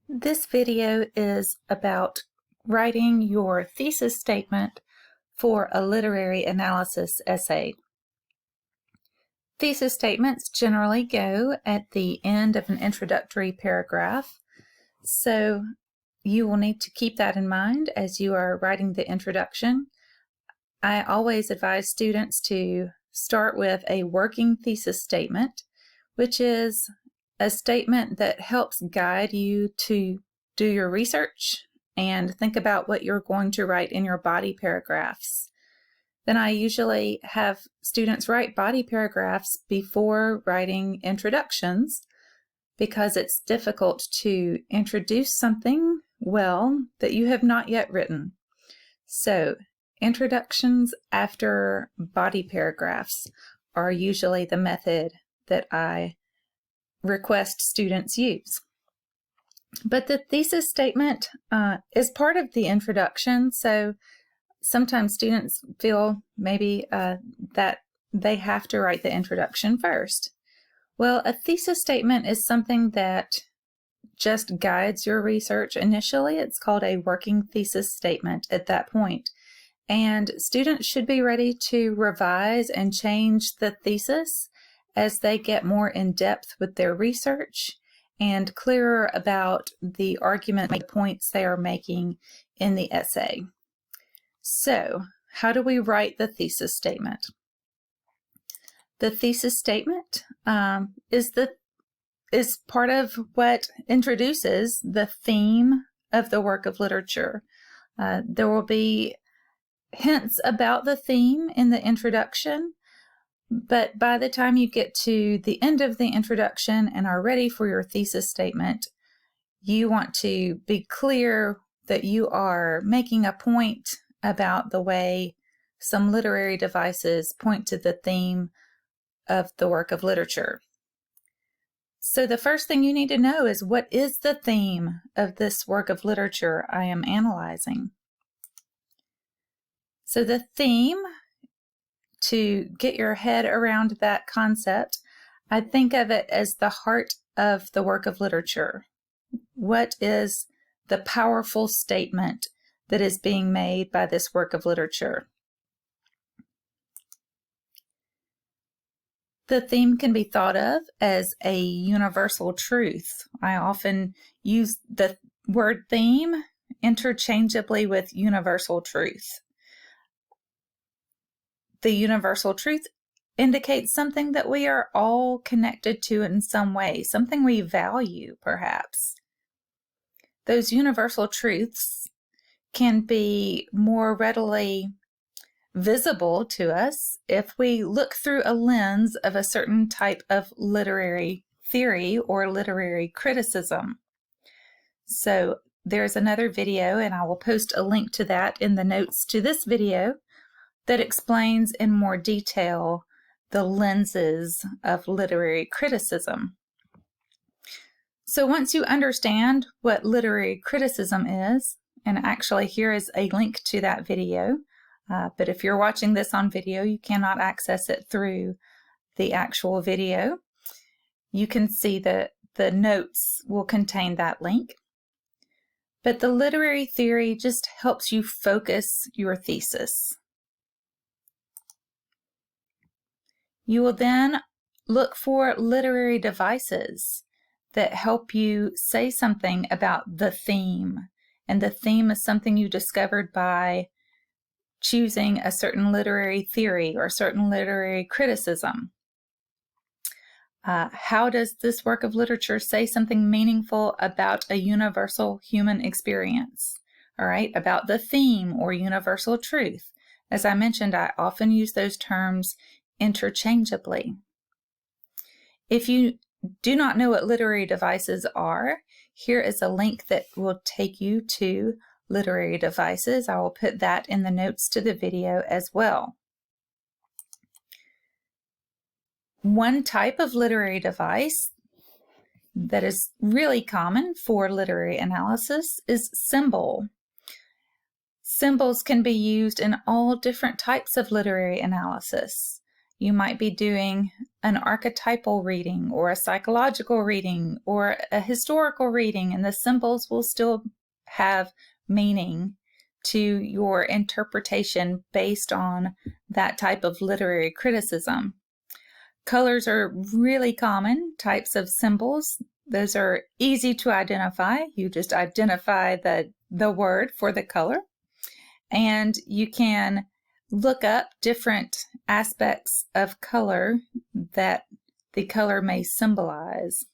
This video is about writing your thesis statement for a literary analysis essay. Thesis statements generally go at the end of an introductory paragraph, so you will need to keep that in mind as you are writing the introduction. I always advise students to start with a working thesis statement, which is a statement that helps guide you to do your research and think about what you're going to write in your body paragraphs. Then I usually have students write body paragraphs before writing introductions because it's difficult to introduce something well that you have not yet written. So introductions after body paragraphs are usually the method that I request students use. But the thesis statement is part of the introduction, so sometimes students feel maybe that they have to write the introduction first. Well, a thesis statement is something that just guides your research initially. It's called a working thesis statement at that point. And students should be ready to revise and change the thesis as they get more in depth with their research and clearer about the argument points they are making in the essay. So, how do we write the thesis statement? The thesis statement is part of what introduces the theme of the work of literature. There will be hints about the theme in the introduction, but by the time you get to the end of the introduction and are ready for your thesis statement, you want to be clear that you are making a point about the way some literary devices point to the theme of the work of literature. So the first thing you need to know is, what is the theme of this work of literature I am analyzing? So the theme, to get your head around that concept, I think of it as the heart of the work of literature. What is the powerful statement that is being made by this work of literature? The theme can be thought of as a universal truth. I often use the word theme interchangeably with universal truth. The universal truth indicates something that we are all connected to in some way, something we value, perhaps. Those universal truths can be more readily visible to us if we look through a lens of a certain type of literary theory or literary criticism. So there's another video, and I will post a link to that in the notes to this video, that explains in more detail the lenses of literary criticism. So once you understand what literary criticism is, and actually here is a link to that video, but if you're watching this on video, you cannot access it through the actual video. You can see that the notes will contain that link. But the literary theory just helps you focus your thesis. You will then look for literary devices that help you say something about the theme. And the theme is something you discovered by choosing a certain literary theory or certain literary criticism. How does this work of literature say something meaningful about a universal human experience? All right, about the theme or universal truth. As I mentioned, I often use those terms interchangeably. If you do not know what literary devices are, here is a link that will take you to literary devices. I will put that in the notes to the video as well. One type of literary device that is really common for literary analysis is symbol. Symbols can be used in all different types of literary analysis. You might be doing an archetypal reading or a psychological reading or a historical reading, and the symbols will still have meaning to your interpretation based on that type of literary criticism. Colors are really common types of symbols. Those are easy to identify. You just identify the word for the color, and you can look up different aspects of color that the color may symbolize.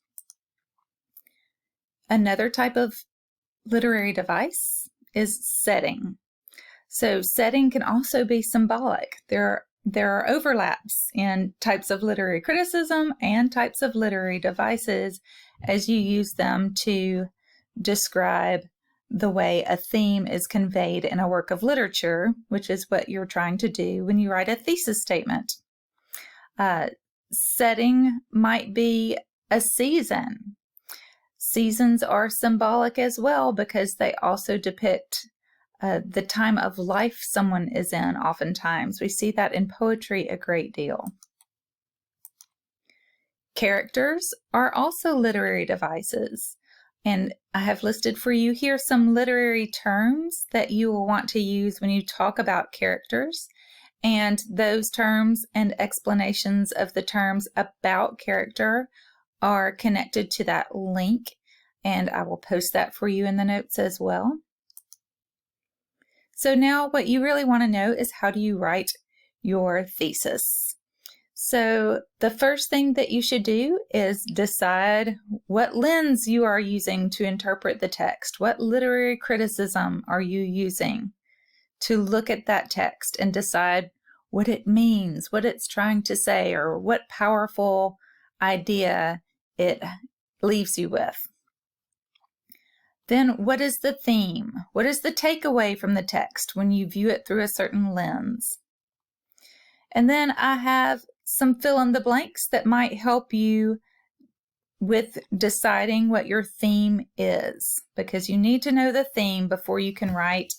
Another type of literary device is setting. So setting can also be symbolic. There are overlaps in types of literary criticism and types of literary devices as you use them to describe the way a theme is conveyed in a work of literature, which is what you're trying to do when you write a thesis statement. Setting might be a season. Seasons are symbolic as well because they also depict the time of life someone is in oftentimes. We see that in poetry a great deal. Characters are also literary devices. And I have listed for you here some literary terms that you will want to use when you talk about characters. And those terms and explanations of the terms about character are connected to that link. And I will post that for you in the notes as well. So now what you really want to know is, how do you write your thesis? So the first thing that you should do is decide what lens you are using to interpret the text. What literary criticism are you using to look at that text and decide what it means, what it's trying to say, or what powerful idea it leaves you with. Then what is the theme? What is the takeaway from the text when you view it through a certain lens? And then I have some fill in the blanks that might help you with deciding what your theme is, because you need to know the theme before you can write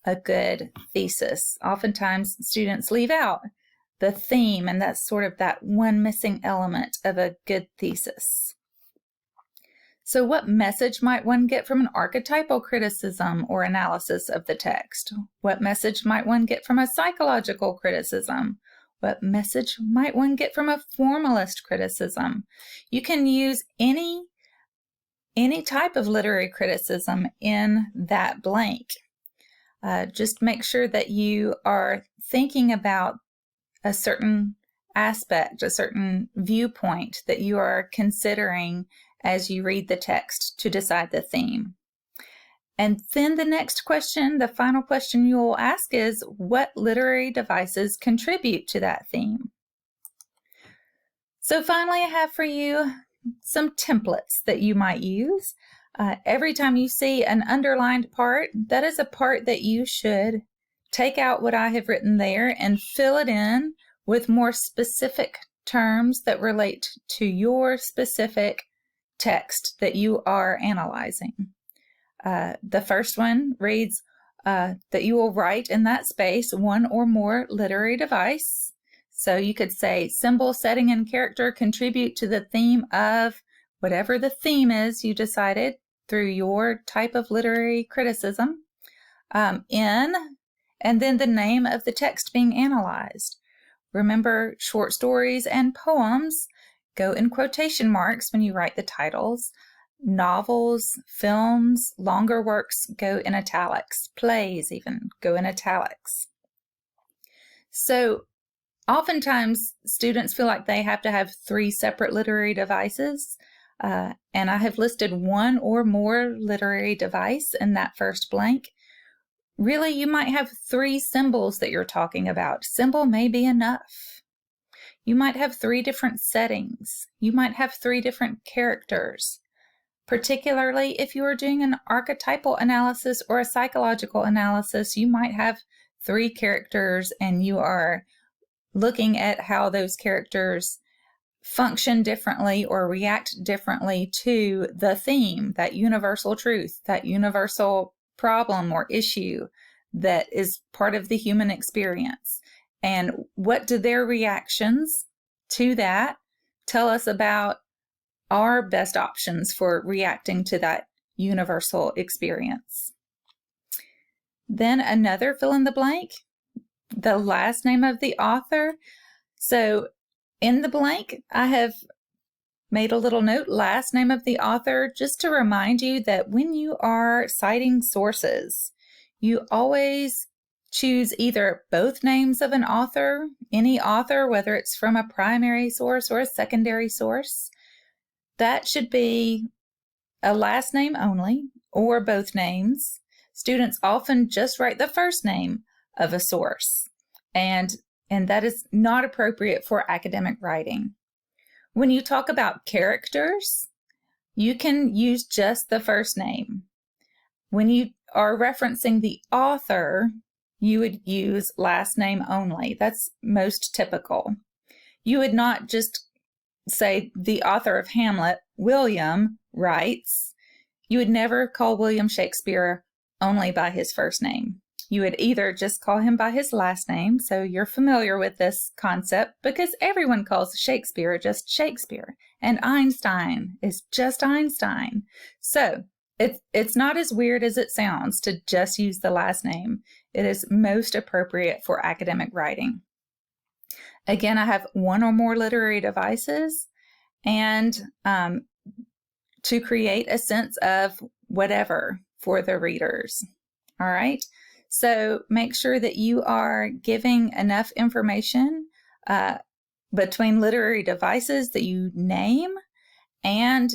a good thesis. Oftentimes students leave out the theme, and that's sort of that one missing element of a good thesis. So what message might one get from an archetypal criticism or analysis of the text? What message might one get from a psychological criticism? What message might one get from a formalist criticism? You can use any type of literary criticism in that blank. Just make sure that you are thinking about a certain aspect, a certain viewpoint that you are considering as you read the text to decide the theme. And then the next question, the final question you will ask is, what literary devices contribute to that theme? So finally, I have for you some templates that you might use. Every time you see an underlined part, that is a part that you should take out what I have written there and fill it in with more specific terms that relate to your specific text that you are analyzing. The first one reads that you will write in that space one or more literary device. So you could say symbol, setting, and character contribute to the theme of whatever the theme is you decided through your type of literary criticism. And then the name of the text being analyzed. Remember, short stories and poems go in quotation marks when you write the titles. Novels, films, longer works go in italics. Plays even go in italics. So oftentimes students feel like they have to have 3 separate literary devices, and I have listed one or more literary device in that first blank. Really, you might have 3 symbols that you're talking about. Symbol may be enough. You might have 3 different settings. You might have 3 different characters. Particularly if you are doing an archetypal analysis or a psychological analysis, you might have 3 characters and you are looking at how those characters function differently or react differently to the theme, that universal truth, that universal problem or issue that is part of the human experience. And what do their reactions to that tell us about our best options for reacting to that universal experience? Then another fill in the blank, the last name of the author. So in the blank, I have made a little note, last name of the author, just to remind you that when you are citing sources, you always choose either both names of an author, any author, whether it's from a primary source or a secondary source. That should be a last name only or both names. Students often just write the first name of a source, and that is not appropriate for academic writing. When you talk about characters, you can use just the first name. When you are referencing the author, you would use last name only. That's most typical. You would not just say the author of Hamlet, William, writes. You would never call William Shakespeare only by his first name. You would either just call him by his last name, so you're familiar with this concept, because everyone calls Shakespeare just Shakespeare, and Einstein is just Einstein. So it's not as weird as it sounds to just use the last name. It is most appropriate for academic writing. Again, I have one or more literary devices, and to create a sense of whatever for the readers. All right. So make sure that you are giving enough information between literary devices that you name and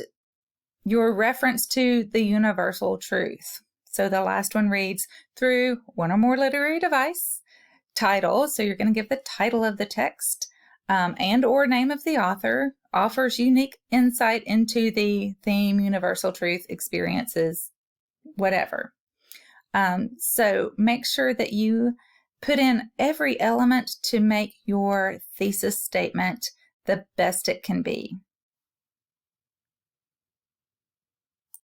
your reference to the universal truth. So the last one reads, through one or more literary device, title, so you're going to give the title of the text, and or name of the author, offers unique insight into the theme, universal truth, experiences, whatever. So make sure that you put in every element to make your thesis statement the best it can be.